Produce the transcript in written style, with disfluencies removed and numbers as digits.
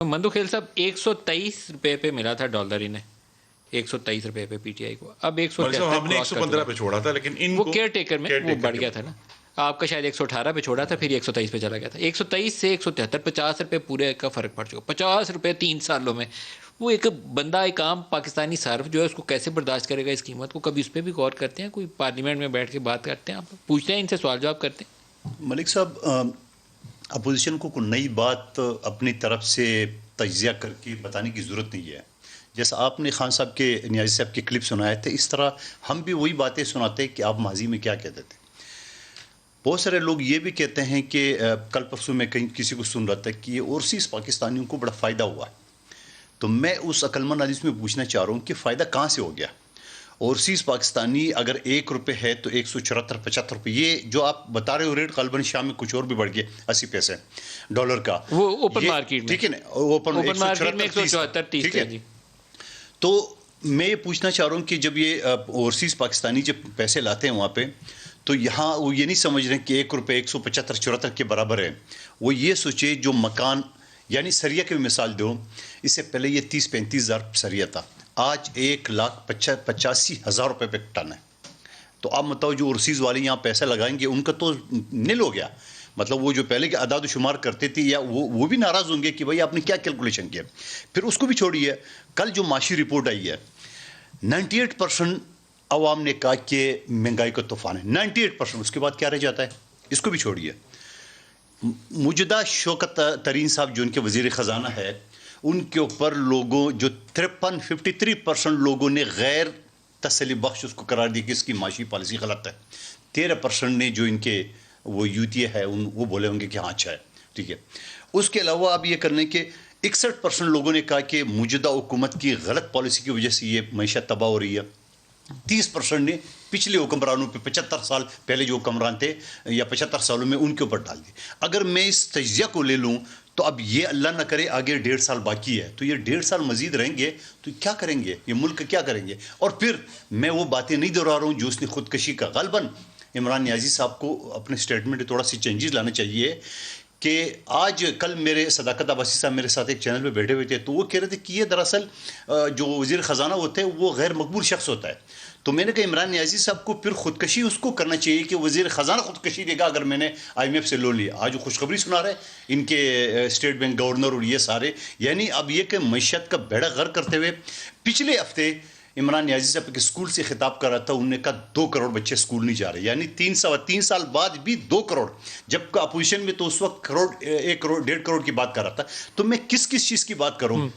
مندو کھیل صاحب 123 روپے پہ ملا تھا ڈالر انہیں 123 روپے پہ پی ٹی آئی کو. اب 173 ہم نے 115 پہ چھوڑا تھا لیکن وہ کیئر ٹیکر میں وہ بڑھ گیا تھا نا. آپ کا شاید 118 پہ چھوڑا تھا پھر 123 پہ چلا گیا تھا. 123 سے 173 50 روپے پورے کا فرق پڑ چکا. 50 روپے 3 سالوں میں. وہ ایک بندہ ایک عام پاکستانی صارف جو ہے اس کو کیسے برداشت کرے گا اس قیمت کو؟ کبھی اس پہ بھی غور کرتے ہیں؟ کوئی پارلیمنٹ میں بیٹھ کے بات کرتے ہیں؟ آپ پوچھتے ہیں ان سے سوال جواب کرتے ہیں؟ ملک صاحب اپوزیشن کو کوئی نئی بات اپنی طرف سے تجزیہ کر کے بتانے کی ضرورت نہیں ہے. جیسا آپ نے خان صاحب کے نیازی صاحب کے کلپ سنائے تھے اس طرح ہم بھی وہی باتیں سناتے ہیں کہ آپ ماضی میں کیا کہتے تھے. بہت سارے لوگ یہ بھی کہتے ہیں کہ کل پرسوں میں کہیں کسی کو سن رہا تھا کہ یہ اورسیز پاکستانیوں کو بڑا فائدہ ہوا ہے. تو میں اس عقلمند آدمی میں پوچھنا چاہ رہا ہوں کہ فائدہ کہاں سے ہو گیا؟ اورسیز پاکستانی اگر 1 روپے ہے تو 174 75 روپے. یہ جو آپ بتا رہے ہو ریٹ غالباً شام میں کچھ اور بھی بڑھ گیا 80 پیسے ڈالر کا. وہ اوپن مارکیٹ میں ٹھیک ہے نا, اوپن مارکیٹ میں 174 ٹھیک ہے. تو میں یہ پوچھنا چاہ رہا ہوں کہ جب یہ اورسیز پاکستانی جب پیسے لاتے ہیں وہاں پہ تو یہاں وہ یہ نہیں سمجھ رہے کہ 1 روپے 175 74 کے برابر ہے. وہ یہ سوچے جو مکان یعنی سریا کی مثال دو, اس سے پہلے یہ 30-35 ہزار سریا تھا, آج 1,85,000 روپے پہ ٹن ہے. تو آپ بتاؤ جو اورسیز والے یہاں پیسہ لگائیں گے ان کا تو نل ہو گیا. مطلب وہ جو پہلے کے اعداد و شمار کرتے تھے یا وہ بھی ناراض ہوں گے کہ بھائی آپ نے کیا کیلکولیشن کیا. پھر اس کو بھی چھوڑیے, کل جو معاشی رپورٹ آئی ہے 98% عوام نے کہا کہ مہنگائی کا طوفان ہے. 98%. اس کے بعد کیا رہ جاتا ہے؟ اس کو بھی چھوڑیے. موجودہ شوکت ترین صاحب جو ان کے وزیر خزانہ ہے ان کے اوپر لوگوں جو 53% لوگوں نے غیر تسلی بخش اس کو قرار دی کہ اس کی معاشی پالیسی غلط ہے. 13% نے جو ان کے وہ یوتیے ہے وہ بولے ہوں گے کہ ہاں اچھا ہے. ٹھیک ہے. اس کے علاوہ آپ یہ کرنے کہ 61% لوگوں نے کہا کہ موجودہ حکومت کی غلط پالیسی کی وجہ سے یہ معیشت تباہ ہو رہی ہے. 30% نے پچھلے حکمرانوں پہ 75 سال پہلے جو حکمران تھے یا 75 سالوں میں ان کے اوپر ڈال دی. اگر میں اس تجزیہ کو لے لوں تو اب یہ اللہ نہ کرے آگے 1.5 سال باقی ہے تو یہ 1.5 سال مزید رہیں گے تو کیا کریں گے یہ ملک کیا کریں گے؟ اور پھر میں وہ باتیں نہیں دہرا رہا ہوں جو اس نے خودکشی کا. غالباً عمران نیازی صاحب کو اپنے سٹیٹمنٹ تھوڑا سی چینجز لانا چاہیے کہ آج کل میرے صداقت عباسی صاحب میرے ساتھ ایک چینل پہ بیٹھے ہوئے تھے تو وہ کہہ رہے تھے کہ یہ دراصل جو وزیر خزانہ ہوتے ہیں وہ غیر مقبول شخص ہوتا ہے. تو میں نے کہا عمران نیازی صاحب کو پھر خودکشی اس کو کرنا چاہیے کہ وزیر خزانہ خودکشی دے گا اگر میں نے IMF سے لون لیا. آج وہ خوشخبری سنا رہے ان کے اسٹیٹ بینک گورنر اور یہ سارے, یعنی اب یہ کہ معیشت کا بیڑا غرق کرتے ہوئے پچھلے ہفتے عمران نیازی صاحب کے اسکول سے خطاب کر رہا تھا, انہوں نے کہا 2 کروڑ بچے اسکول نہیں جا رہے, یعنی 3 سال بعد بھی 2 کروڑ, جب اپوزیشن میں تو اس وقت 1 کروڑ 1.5 کروڑ کی بات کر رہا تھا. تو میں کس چیز کی بات کروں